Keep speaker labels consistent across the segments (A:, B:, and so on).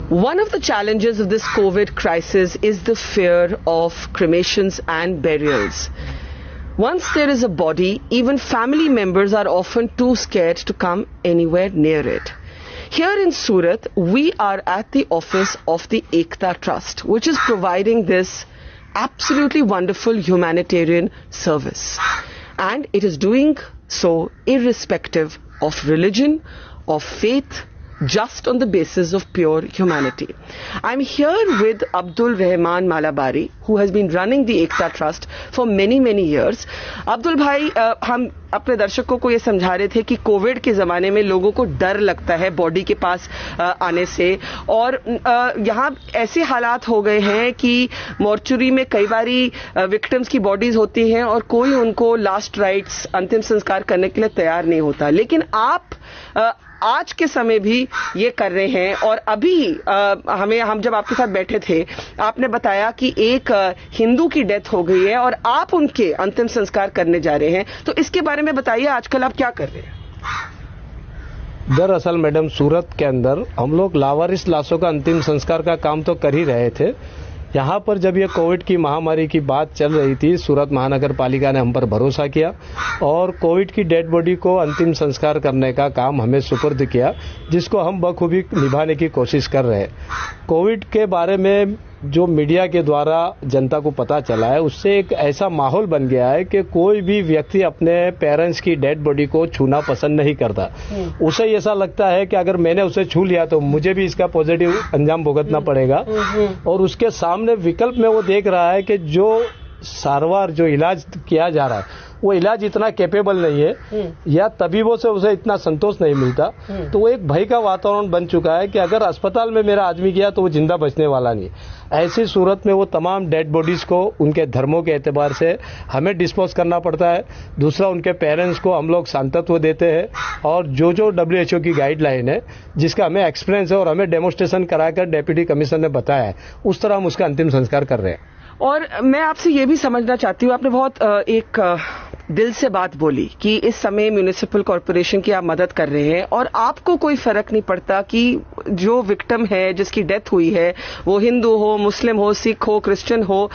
A: One of the challenges of this COVID crisis is the fear of cremations and burials. Once there is a body, even family members are often too scared to come anywhere near it. Here in Surat, we are at the office of the Ekta Trust, which is providing this absolutely wonderful humanitarian service. And it is doing so irrespective of religion, of faith, just on the basis of pure humanity. I'm here with Abdul Rahman Malabari, who has been running the Ekta Trust for many years. Abdul भाई, हम अपने दर्शकों को ये समझा रहे थे कि कोविड के ज़माने में लोगों को डर लगता है बॉडी के पास आने से, और यहाँ ऐसे हालात हो गए हैं कि मॉर्चुरी में कई बारी विक्टिम्स की बॉडीज होती हैं और कोई उनको लास्ट राइट्स, अंतिम संस्कार करने के लिए तैयार नहीं होता। लेकिन आप आज के समय भी ये कर रहे हैं, और अभी हम जब आपके साथ बैठे थे आपने बताया कि एक हिंदू की डेथ हो गई है और आप उनके अंतिम संस्कार करने जा रहे हैं, तो इसके बारे में बताइए, आजकल आप क्या कर रहे हैं?
B: दरअसल मैडम, सूरत के अंदर हम लोग लावारिस लाशों का अंतिम संस्कार का काम तो कर ही रहे थे। यहाँ पर जब ये कोविड की महामारी की बात चल रही थी, सूरत महानगर पालिका ने हम पर भरोसा किया और कोविड की डेड बॉडी को अंतिम संस्कार करने का काम हमें सुपुर्द किया, जिसको हम बखूबी निभाने की कोशिश कर रहे हैं। कोविड के बारे में जो मीडिया के द्वारा जनता को पता चला है, उससे एक ऐसा माहौल बन गया है कि कोई भी व्यक्ति अपने पेरेंट्स की डेड बॉडी को छूना पसंद नहीं करता। उसे ऐसा लगता है कि अगर मैंने उसे छू लिया तो मुझे भी इसका पॉजिटिव अंजाम भुगतना पड़ेगा, और उसके सामने विकल्प में वो देख रहा है कि जो सारवार, जो इलाज किया जा रहा है, वो इलाज इतना कैपेबल नहीं है या तबीबों से उसे इतना संतोष नहीं मिलता, तो वो एक भय का वातावरण बन चुका है कि अगर अस्पताल में मेरा आदमी गया तो वो जिंदा बचने वाला नहीं। ऐसी सूरत में वो तमाम डेड बॉडीज को उनके धर्मों के एतबार से हमें डिस्पोज करना पड़ता है। दूसरा, उनके पेरेंट्स को हम लोग सांत्वना देते हैं, और जो WHO की गाइडलाइन है, जिसका हमें एक्सपीरियंस है और हमें डेमोन्स्ट्रेशन कराकर डेप्यूटी कमिश्नर ने बताया है, उस तरह हम उसका अंतिम संस्कार कर रहे हैं।
A: और मैं आपसे ये भी समझना चाहती हूँ, आपने बहुत एक दिल से बात बोली कि इस समय म्युनिसिपल कॉर्पोरेशन की आप मदद कर रहे हैं और आपको कोई फर्क नहीं पड़ता कि जो विक्टिम है, जिसकी डेथ हुई है, वो हिंदू हो, मुस्लिम हो, सिख हो, क्रिश्चियन हो,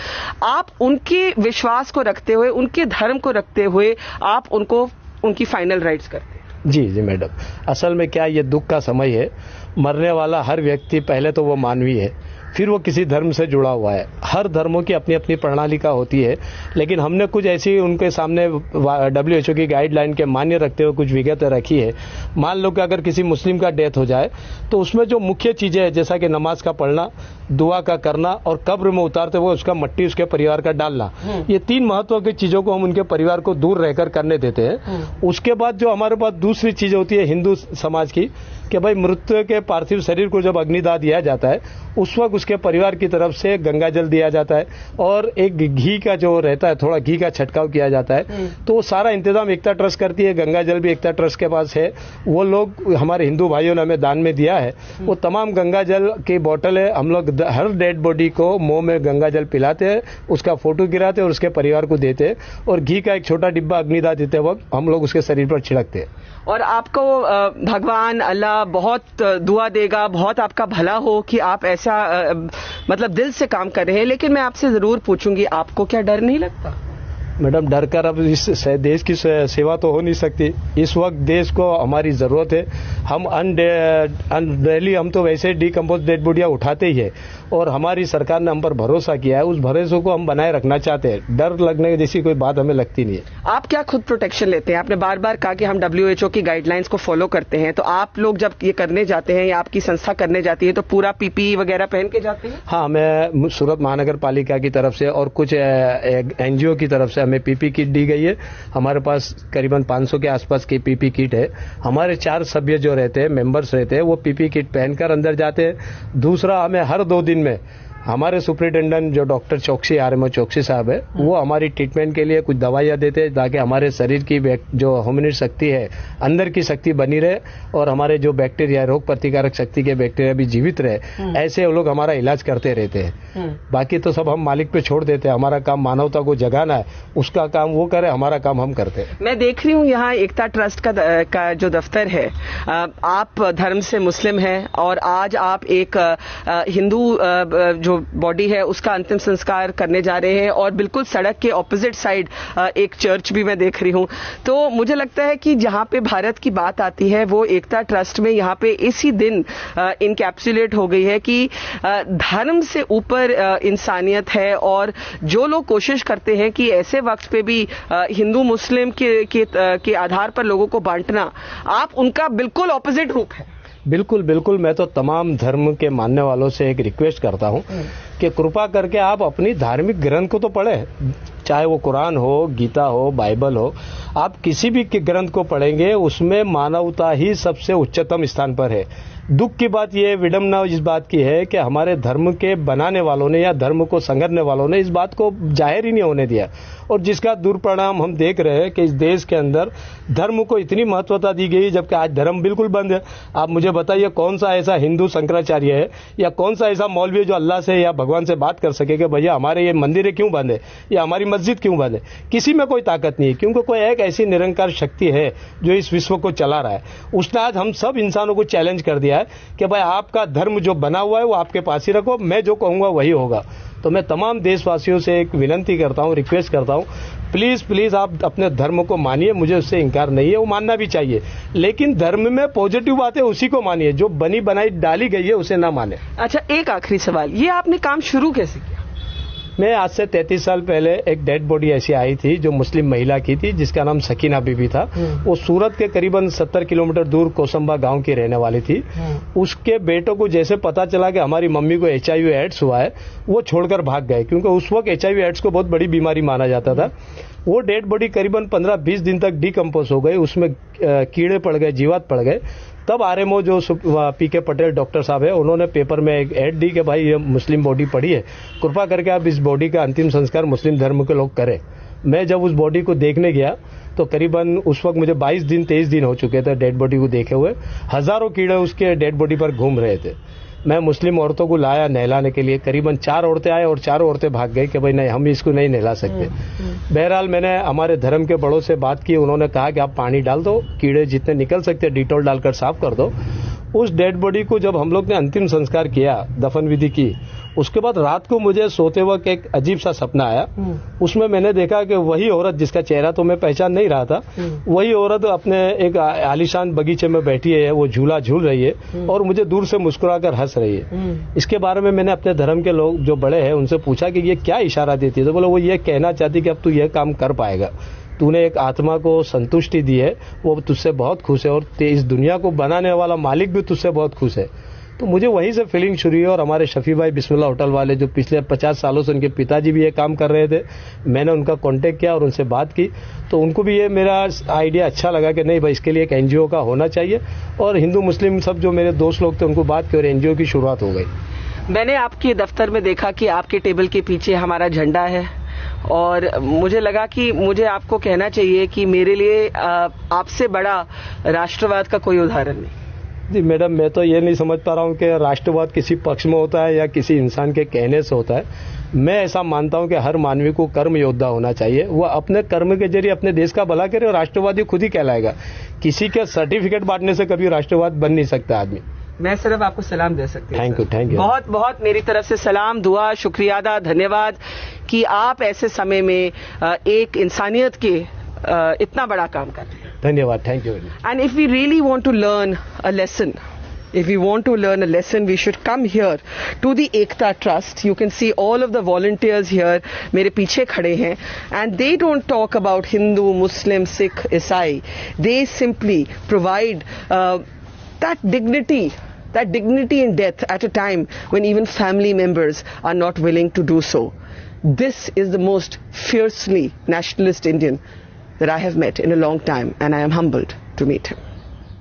A: आप उनके विश्वास को रखते हुए, उनके धर्म को रखते हुए आप उनको उनकी फाइनल राइट्स करते हैं।
B: जी मैडम, असल में क्या, ये दुख का समय है। मरने वाला हर व्यक्ति पहले तो वो मानवीय है, फिर वो किसी धर्म से जुड़ा हुआ है। हर धर्मों की अपनी अपनी प्रणालिका होती है, लेकिन हमने कुछ ऐसी उनके सामने WHO की गाइडलाइन के मान्य रखते हुए कुछ विगतें रखी है। मान लो कि अगर किसी मुस्लिम का डेथ हो जाए तो उसमें जो मुख्य चीजें हैं, जैसा कि नमाज का पढ़ना, दुआ का करना और कब्र में उतारते हुए उसका मट्टी उसके परिवार का डालना, ये 3 महत्व की चीजों को हम उनके परिवार को दूर रहकर करने देते हैं। उसके बाद जो हमारे पास दूसरी चीजें होती है हिंदू समाज की, कि भाई मृत्यु के पार्थिव शरीर को जब अग्निदाह दिया जाता है, उस वक्त उसके परिवार की तरफ से गंगा जल दिया जाता है और एक घी का जो रहता है, थोड़ा घी का छिड़काव किया जाता है। तो वो सारा इंतजाम एकता ट्रस्ट करती है। गंगा जल भी एकता ट्रस्ट के पास है, वो लोग हमारे हिंदू भाइयों ने हमें दान में दिया है। वो तमाम गंगा जल की बोतल है, हम लोग हर डेड बॉडी को मुंह में गंगा जल पिलाते हैं, उसका फोटो गिराते हैं और उसके परिवार को देते हैं, और घी का एक छोटा डिब्बा अग्निदाह देते वक्त हम लोग उसके शरीर पर छिड़कते हैं।
A: और आपको भगवान अल्लाह बहुत दुआ देगा, बहुत आपका भला हो कि आप ऐसा मतलब दिल से काम कर रहे हैं। लेकिन मैं आपसे जरूर पूछूंगी, आपको क्या डर नहीं लगता?
B: मैडम, डर कर अब इस देश की सेवा तो हो नहीं सकती। इस वक्त देश को हमारी जरूरत है। हम डेली हम तो वैसे डीकम्पोज डेड बॉडियां उठाते ही है, और हमारी सरकार ने हम पर भरोसा किया है, उस भरोसे को हम बनाए रखना चाहते हैं। डर लगने जैसी कोई बात हमें लगती नहीं है।
A: आप क्या खुद प्रोटेक्शन लेते हैं? आपने बार बार कहा कि हम WHO की गाइडलाइंस को फॉलो करते हैं, तो आप लोग जब ये करने जाते हैं या आपकी संस्था करने जाती है तो पूरा PPE वगैरह पहन के जाते हैं?
B: हाँ, हमें सूरत महानगर पालिका की तरफ से और कुछ NGO की तरफ से हमें PP किट दी गई है। हमारे पास करीबन 500 के आसपास की PP किट है। हमारे 4 सभ्य जो रहते हैं, मेंबर्स रहते हैं, वो PP किट पहनकर अंदर जाते हैं। दूसरा, हमें हर 2 दिन में हमारे सुपरिटेंडेंट जो डॉक्टर चौकसी आरएमओ चौकसी साहब है, वो हमारी ट्रीटमेंट के लिए कुछ दवाइयां देते हैं ताकि हमारे शरीर की जो ह्यूमन शक्ति है, अंदर की शक्ति बनी रहे और हमारे जो बैक्टीरिया, रोग प्रतिकारक शक्ति के बैक्टीरिया भी जीवित रहे। ऐसे वो लोग हमारा इलाज करते रहते हैं। बाकी तो सब हम मालिक पे छोड़ देते हैं। हमारा काम मानवता को जगाना है, उसका काम वो करे, हमारा काम हम करते हैं।
A: मैं देख रही हूँ यहाँ एकता ट्रस्ट का जो दफ्तर है, आप धर्म से मुस्लिम हैं और आज आप एक हिंदू जो बॉडी है उसका अंतिम संस्कार करने जा रहे हैं और बिल्कुल सड़क के ऑपोजिट साइड एक चर्च भी मैं देख रही हूं। तो मुझे लगता है कि जहां पे भारत की बात आती है वो एकता ट्रस्ट में यहां पे इसी दिन इनकैप्सुलेट हो गई है कि धर्म से ऊपर इंसानियत है और जो लोग कोशिश करते हैं कि ऐसे वक्त पे भी हिंदू मुस्लिम के आधार पर लोगों को बांटना, आप उनका बिल्कुल ऑपोजिट रूप है।
B: बिल्कुल बिल्कुल। मैं तो तमाम धर्म के मानने वालों से एक रिक्वेस्ट करता हूं कि कृपा करके आप अपनी धार्मिक ग्रंथ को तो पढ़ें, चाहे वो कुरान हो, गीता हो, बाइबल हो। आप किसी भी ग्रंथ को पढ़ेंगे उसमें मानवता ही सबसे उच्चतम स्थान पर है। दुख की बात यह, विडंबना इस बात की है कि हमारे धर्म के बनाने वालों ने या धर्म को संगरने वालों ने इस बात को जाहिर ही नहीं होने दिया और जिसका दुष्परिणाम हम देख रहे हैं कि इस देश के अंदर धर्म को इतनी महत्वता दी गई जबकि आज धर्म बिल्कुल बंद है। आप मुझे बताइए कौन सा ऐसा हिंदू शंकराचार्य है या कौन सा ऐसा मौलवी जो अल्लाह से या भगवान से बात कर सके कि भैया हमारे ये मंदिर क्यों बंद है या हमारी मस्जिद क्यों बंद है। किसी में कोई ताकत नहीं है, क्योंकि कोई एक ऐसी निरंकार शक्ति है जो इस विश्व को चला रहा है। उसने आज हम सब इंसानों को चैलेंज कर दिया है कि भाई आपका धर्म जो बना हुआ है वो आपके पास ही रखो, मैं जो कहूंगा वही होगा। तो मैं तमाम देशवासियों से एक विनती करता हूं, रिक्वेस्ट करता हूं, प्लीज प्लीज आप अपने धर्म को मानिए, मुझे उससे इनकार नहीं है, वो मानना भी चाहिए, लेकिन धर्म में पॉजिटिव बातें उसी को मानिए, जो बनी बनाई डाली गई है उसे ना माने।
A: अच्छा, एक आखिरी सवाल, ये आपने काम शुरू कैसे किया?
B: मैं आज से 33 साल पहले एक डेड बॉडी ऐसी आई थी जो मुस्लिम महिला की थी, जिसका नाम सकीना बीबी था। वो सूरत के करीबन 70 किलोमीटर दूर कोसंबा गांव की रहने वाली थी। उसके बेटों को जैसे पता चला कि हमारी मम्मी को HIV एड्स हुआ है, वो छोड़कर भाग गए, क्योंकि उस वक्त HIV एड्स को बहुत बड़ी बीमारी माना जाता था। वो डेड बॉडी करीबन 15-20 दिन तक डिकम्पोज हो गई, उसमें कीड़े पड़ गए, जीवात पड़ गए। तब आरएमओ जो PK पटेल डॉक्टर साहब है, उन्होंने पेपर में एक ऐड दी कि भाई ये मुस्लिम बॉडी पड़ी है, कृपा करके आप इस बॉडी का अंतिम संस्कार मुस्लिम धर्म के लोग करें। मैं जब उस बॉडी को देखने गया तो करीबन उस वक्त मुझे 22-23 दिन हो चुके थे डेड बॉडी को देखे हुए। हजारों कीड़े उसके डेड बॉडी पर घूम रहे थे। मैं मुस्लिम औरतों को लाया नहलाने के लिए, करीबन 4 औरतें आए और 4 औरतें भाग गई कि भाई नहीं, हम इसको नहीं नहला सकते। बहरहाल मैंने हमारे धर्म के बड़ों से बात की, उन्होंने कहा कि आप पानी डाल दो, कीड़े जितने निकल सकते डिटॉल डालकर साफ कर दो। उस डेड बॉडी को जब हम लोग ने अंतिम संस्कार किया, दफन विधि की, उसके बाद रात को मुझे सोते वक्त एक अजीब सा सपना आया। उसमें मैंने देखा कि वही औरत, जिसका चेहरा तो मैं पहचान नहीं रहा था, वही औरत अपने एक आलीशान बगीचे में बैठी है, वो झूला झूल रही है और मुझे दूर से मुस्कुराकर हंस रही है। इसके बारे में मैंने अपने धर्म के लोग जो बड़े हैं उनसे पूछा कि ये क्या इशारा देती है, तो बोले वो ये कहना चाहती कि अब तू ये काम कर पाएगा, तूने एक आत्मा को संतुष्टि दी है, वो तुझसे बहुत खुश है और इस दुनिया को बनाने वाला मालिक भी तुझसे बहुत खुश है। तो मुझे वहीं से फीलिंग शुरू हुई और हमारे शफी भाई बिस्मिल्लाह होटल वाले, जो पिछले 50 सालों से उनके पिताजी भी ये काम कर रहे थे, मैंने उनका कांटेक्ट किया और उनसे बात की, तो उनको भी ये मेरा आइडिया अच्छा लगा कि नहीं भाई, इसके लिए एक NGO का होना चाहिए। और हिंदू मुस्लिम सब जो मेरे दोस्त लोग थे उनको बात की और NGO की शुरुआत हो गई।
A: मैंने आपके दफ्तर में देखा कि आपके टेबल के पीछे हमारा झंडा है और मुझे लगा कि मुझे आपको कहना चाहिए कि मेरे लिए आपसे बड़ा राष्ट्रवाद का कोई उदाहरण नहीं।
B: जी मैडम, मैं तो ये नहीं समझ पा रहा हूँ कि राष्ट्रवाद किसी पक्ष में होता है या किसी इंसान के कहने से होता है। मैं ऐसा मानता हूँ कि हर मानवी को कर्म योद्धा होना चाहिए, वो अपने कर्म के जरिए अपने देश का भला करे और राष्ट्रवादी खुद ही कहलाएगा। किसी के सर्टिफिकेट बांटने से कभी राष्ट्रवाद बन नहीं सकता आदमी।
A: मैं सिर्फ आपको सलाम दे सकती हूँ।
B: Thank you.
A: बहुत बहुत मेरी तरफ से सलाम, दुआ, शुक्रिया, धन्यवाद कि आप ऐसे समय में एक इंसानियत के इतना बड़ा काम कर रहे हैं।
B: धन्यवाद, thank you.
A: And if we really want to learn a lesson, we should come here to the Ekta Trust. You can see all of the volunteers here, मेरे पीछे खड़े हैं, and they don't talk about Hindu, Muslim, Sikh, Isai. They simply provide that dignity in death at a time when even family members are not willing to do so. This is the most fiercely nationalist Indian that I have met in a long time, and I am humbled to meet him.